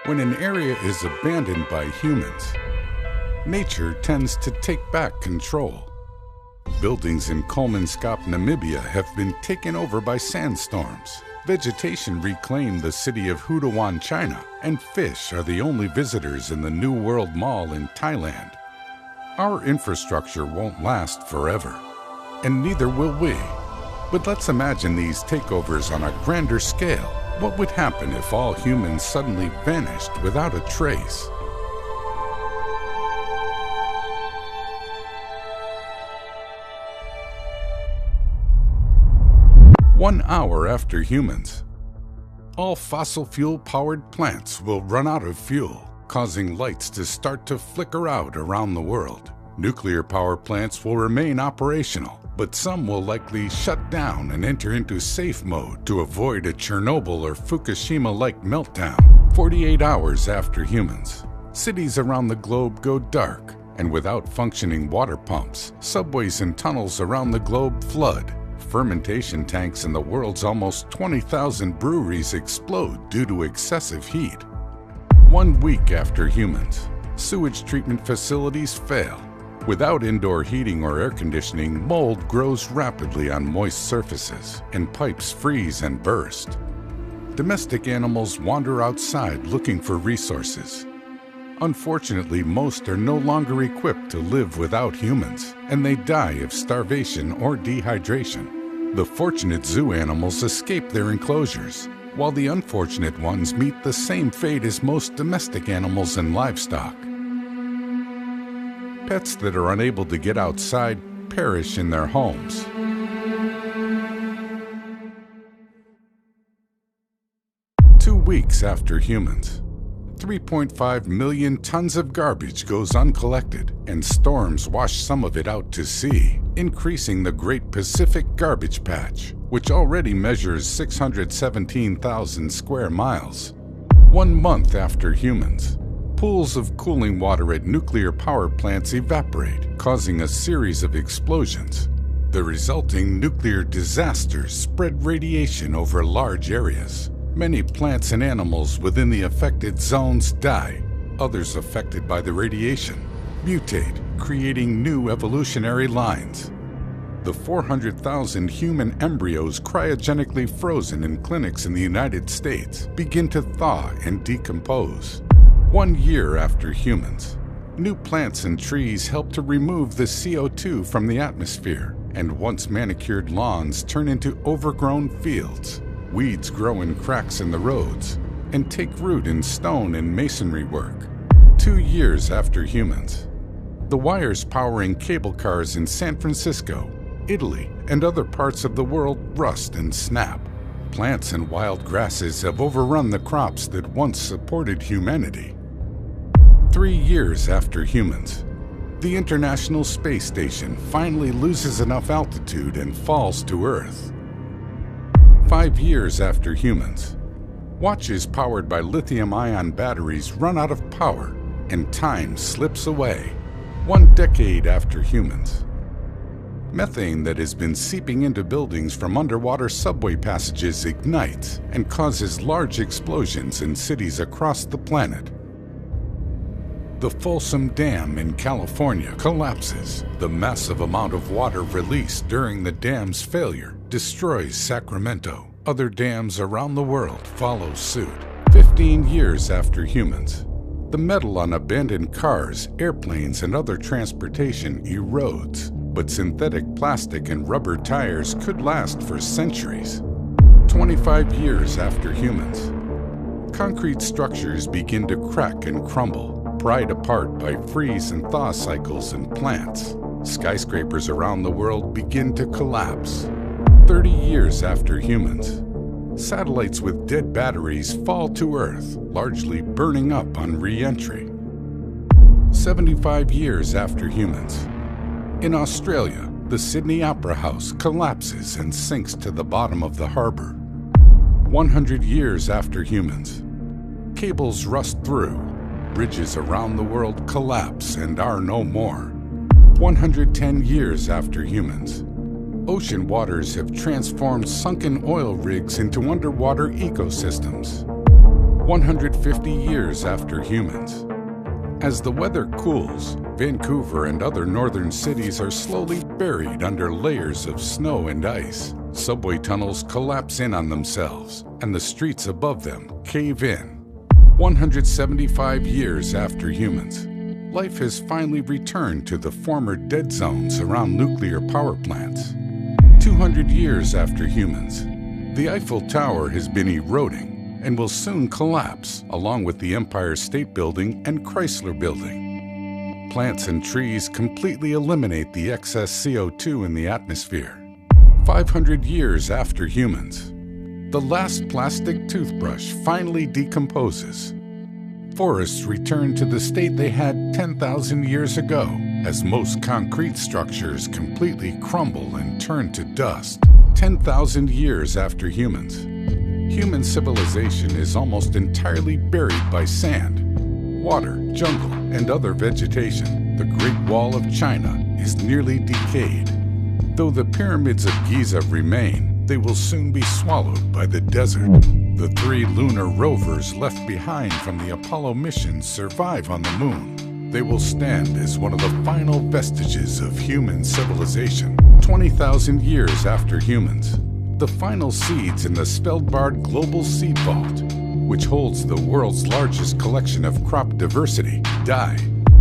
When an area is abandoned by humans, nature tends to take back control. Buildings in Kolmanskap, Namibia have been taken over by sandstorms. Vegetation reclaimed the city of Houdawan, China, and fish are the only visitors in the New World Mall in Thailand. Our infrastructure won't last forever, and neither will we. But let's imagine these takeovers on a grander scale. What would happen if all humans suddenly vanished without a trace? One hour after humans, all fossil fuel-powered plants will run out of fuel, causing lights to start to flicker out around the world. Nuclear power plants will remain operational, but some will likely shut down and enter into safe mode to avoid a Chernobyl or Fukushima-like meltdown. 48 hours after humans, cities around the globe go dark, and without functioning water pumps, subways and tunnels around the globe flood. Fermentation tanks in the world's almost 20,000 breweries explode due to excessive heat. 1 week after humans, sewage treatment facilities fail. Without indoor heating or air conditioning, mold grows rapidly on moist surfaces, and pipes freeze and burst. Domestic animals wander outside looking for resources. Unfortunately, most are no longer equipped to live without humans, and they die of starvation or dehydration. The fortunate zoo animals escape their enclosures, while the unfortunate ones meet the same fate as most domestic animals and livestock. Pets that are unable to get outside perish in their homes. Two weeks after humans, 3.5 million tons of garbage goes uncollected, and storms wash some of it out to sea, increasing the Great Pacific Garbage Patch, which already measures 617,000 square miles. 1 month after humans, pools of cooling water at nuclear power plants evaporate, causing a series of explosions. The resulting nuclear disasters spread radiation over large areas. Many plants and animals within the affected zones die. Others affected by the radiation mutate, creating new evolutionary lines. The 400,000 human embryos cryogenically frozen in clinics in the United States begin to thaw and decompose. 1 year after humans, new plants and trees help to remove the CO2 from the atmosphere, and once manicured lawns turn into overgrown fields. Weeds grow in cracks in the roads and take root in stone and masonry work. 2 years after humans, the wires powering cable cars in San Francisco, Italy, and other parts of the world rust and snap. Plants and wild grasses have overrun the crops that once supported humanity. 3 years after humans, the International Space Station finally loses enough altitude and falls to Earth. 5 years after humans, watches powered by lithium-ion batteries run out of power and time slips away. 1 decade after humans, methane that has been seeping into buildings from underwater subway passages ignites and causes large explosions in cities across the planet. The Folsom Dam in California collapses. The massive amount of water released during the dam's failure destroys Sacramento. Other dams around the world follow suit. 15 years after humans, the metal on abandoned cars, airplanes, and other transportation erodes, but synthetic plastic and rubber tires could last for centuries. 25 years after humans, concrete structures begin to crack and crumble, pried apart by freeze and thaw cycles and plants. Skyscrapers around the world begin to collapse. 30 years after humans, satellites with dead batteries fall to Earth, largely burning up on re-entry. 75 years after humans, in Australia, the Sydney Opera House collapses and sinks to the bottom of the harbor. 100 years after humans, cables rust through, bridges around the world collapse and are no more. 110 years after humans, ocean waters have transformed sunken oil rigs into underwater ecosystems. 150 years after humans. As the weather cools, Vancouver and other northern cities are slowly buried under layers of snow and ice. Subway tunnels collapse in on themselves, and the streets above them cave in. 175 years after humans, life has finally returned to the former dead zones around nuclear power plants. 200 years after humans, the Eiffel Tower has been eroding and will soon collapse, along with the Empire State Building and Chrysler Building. Plants and trees completely eliminate the excess CO2 in the atmosphere. 500 years after humans, the last plastic toothbrush finally decomposes. Forests return to the state they had 10,000 years ago, as most concrete structures completely crumble and turn to dust. 10,000 years after humans, human civilization is almost entirely buried by sand, water, jungle, and other vegetation. The Great Wall of China is nearly decayed. Though the pyramids of Giza remain, they will soon be swallowed by the desert. The 3 lunar rovers left behind from the Apollo missions survive on the moon. They will stand as one of the final vestiges of human civilization. 20,000 years after humans, the final seeds in the Svalbard Global Seed Vault, which holds the world's largest collection of crop diversity, die.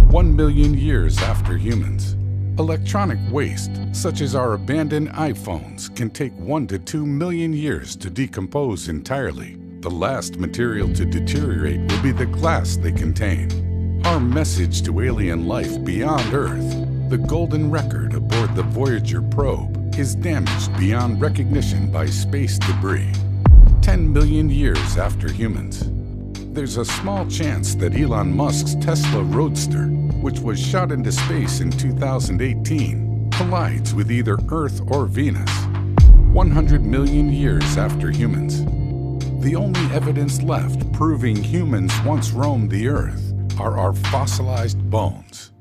1 million years after humans, electronic waste, such as our abandoned iPhones, can take 1 to 2 million years to decompose entirely. The last material to deteriorate will be the glass they contain. Our message to alien life beyond Earth, the golden record aboard the Voyager probe, is damaged beyond recognition by space debris. 10 million years after humans, there's a small chance that Elon Musk's Tesla Roadster, which was shot into space in 2018, collides with either Earth or Venus. 100 million years after humans, the only evidence left proving humans once roamed the Earth are our fossilized bones.